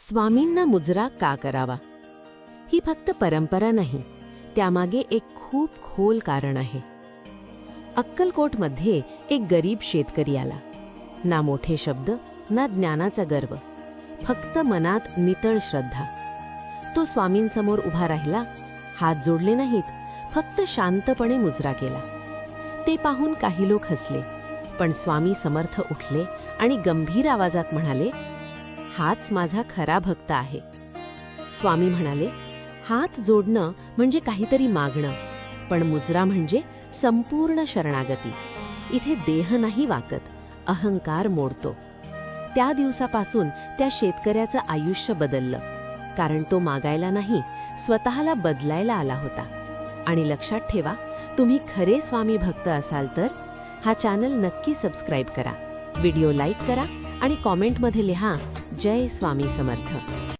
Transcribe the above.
स्वामींना मुजरा का करावा? ही फक्त परंपरा नाही, त्यामागे एक खूप खोल कारण आहे. अक्कलकोटमध्ये एक गरीब शेतकरी आला. ना मोठे शब्द, ना ज्ञानाचा गर्व, फक्त मनात नितळ श्रद्धा. तो स्वामींसमोर उभा राहिला, हात जोडले नाहीत, फक्त शांतपणे मुजरा केला. ते पाहून काही लोक हसले, पण स्वामी समर्थ उठले आणि गंभीर आवाजात म्हणाले, हाच माझा खरा भक्त आहे. स्वामी म्हणाले, हात जोडणं म्हणजे काहीतरी मागणं, पण मुजरा म्हणजे संपूर्ण शरणागती. इथे देह नाही वाकत, अहंकार मोडतो. त्या दिवसापासून त्या शेतकऱ्याचं आयुष्य बदललं, कारण तो मागायला नाही, स्वतःला बदलायला आला होता. आणि लक्षात ठेवा, तुम्ही खरे स्वामी भक्त असाल तर हा चॅनल नक्की सबस्क्राईब करा, व्हिडिओ लाईक करा आणि कॉमेंटमध्ये लिहा, जय स्वामी समर्थ.